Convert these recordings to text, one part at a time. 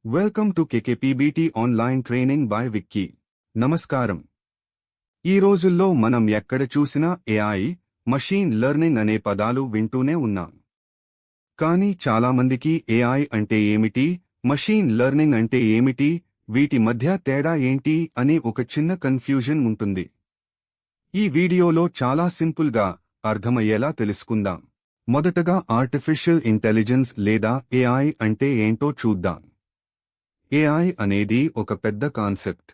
Welcome to KKPBT online training by Vicky. నమస్కారం. ఈ రోజుల్లో మనం ఎక్కడ చూసినా ఏఐ, మషీన్ లెర్నింగ్ అనే పదాలు వింటూనే ఉన్నాం. కానీ చాలామందికి ఏఐ అంటే ఏమిటి, మషీన్ లెర్నింగ్ అంటే ఏమిటి, వీటి మధ్య తేడా ఏంటి అని ఒక చిన్న కన్ఫ్యూజన్ ఉంటుంది. ఈ వీడియోలో చాలా సింపుల్గా అర్థమయ్యేలా తెలుసుకుందాం. మొదటగా ఆర్టిఫిషియల్ ఇంటెలిజెన్స్ లేదా ఏఐ అంటే ఏంటో చూద్దాం. ఏఐ అనేది ఒక పెద్ద కాన్సెప్ట్.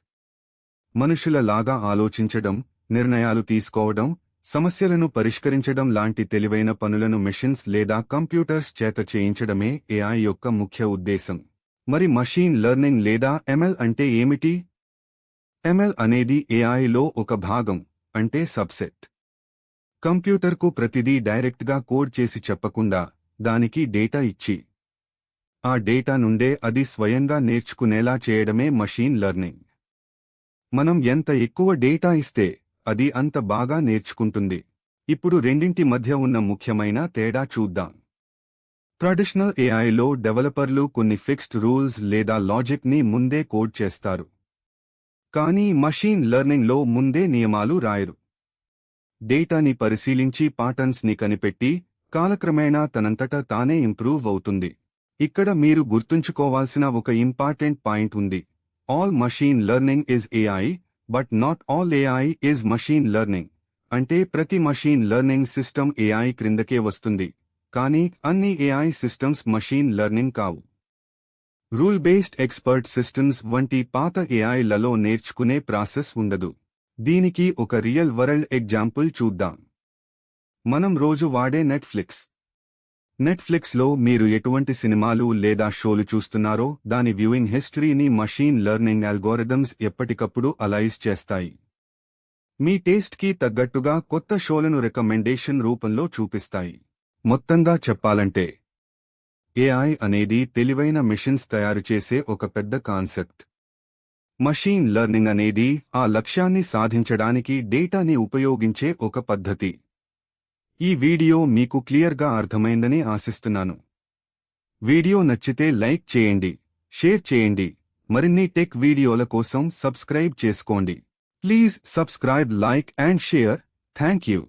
మనుషుల లాగా ఆలోచించడం, నిర్ణయాలు తీసుకోవడం, సమస్యలను పరిష్కరించడం లాంటి తెలివైన పనులను మెషిన్స్ లేదా కంప్యూటర్స్ చేత చేయించడమే ఏఐ యొక్క ముఖ్య ఉద్దేశం. మరి మషీన్ లెర్నింగ్ లేదా ఎంఎల్ అంటే ఏమిటి? ఎంఎల్ అనేది ఏఐలో ఒక భాగం, అంటే సబ్సెట్. కంప్యూటర్కు ప్రతిదీ డైరెక్ట్గా కోడ్ చేసి చెప్పకుండా, దానికి డేటా ఇచ్చి ఆ డేటా నుండే అది స్వయంగా నేర్చుకునేలా చేయడమే మషీన్ లెర్నింగ్. మనం ఎంత ఎక్కువ డేటా ఇస్తే అది అంత బాగా నేర్చుకుంటుంది. ఇప్పుడు రెండింటి మధ్య ఉన్న ముఖ్యమైన తేడా చూద్దాం. ట్రెడిషనల్ ఏఐలో డెవలపర్లు కొన్ని ఫిక్స్డ్ రూల్స్ లేదా లాజిక్ ని ముందే కోడ్ చేస్తారు. కానీ మషీన్ లెర్నింగ్లో ముందే నియమాలు రాయరు. డేటాని పరిశీలించి ప్యాటర్న్స్ ని కనిపెట్టి కాలక్రమేణా తనంతట తానే ఇంప్రూవ్ అవుతుంది. ఇక్కడ మీరు గుర్తుంచుకోవాల్సిన ఒక ఇంపార్టెంట్ పాయింట్ ఉంది. All machine learning is AI, but not all AI is machine learning. అంటే ప్రతి మషీన్ లెర్నింగ్ సిస్టమ్ ఏఐ క్రిందకే వస్తుంది, కానీ అన్ని ఏఐ సిస్టమ్స్ మషీన్ లెర్నింగ్ కావు. రూల్ బేస్డ్ ఎక్స్పర్ట్ సిస్టమ్స్ వంటి పాత ఏఐలలో నేర్చుకునే ప్రాసెస్ ఉండదు. దీనికి ఒక రియల్ వరల్డ్ ఎగ్జాంపుల్ చూద్దాం. మనం రోజు వాడే నెట్ఫ్లిక్స్లో మీరు ఎటువంటి సినిమాలు లేదా షోలు చూస్తున్నారో దాని వ్యూయింగ్ హిస్టరీని మషీన్ లెర్నింగ్ అల్గోరిథమ్స్ ఎప్పటికప్పుడు అనలైజ్ చేస్తాయి. మీ టేస్ట్కి తగ్గట్టుగా కొత్త షోలను రికమెండేషన్ రూపంలో చూపిస్తాయి. మొత్తంగా చెప్పాలంటే ఏఐ అనేది తెలివైన మెషిన్స్ తయారుచేసే ఒక పెద్ద కాన్సెప్ట్. మషీన్ లెర్నింగ్ అనేది ఆ లక్ష్యాన్ని సాధించడానికి డేటాని ఉపయోగించే ఒక పద్ధతి. ఈ వీడియో మీకు క్లియర్గా అర్థమైందని ఆశిస్తున్నాను. వీడియో నచ్చితే లైక్ చేయండి, షేర్ చేయండి, మరిన్ని టెక్ వీడియోల కోసం సబ్స్క్రైబ్ చేసుకోండి. Please subscribe, like and share. Thank you.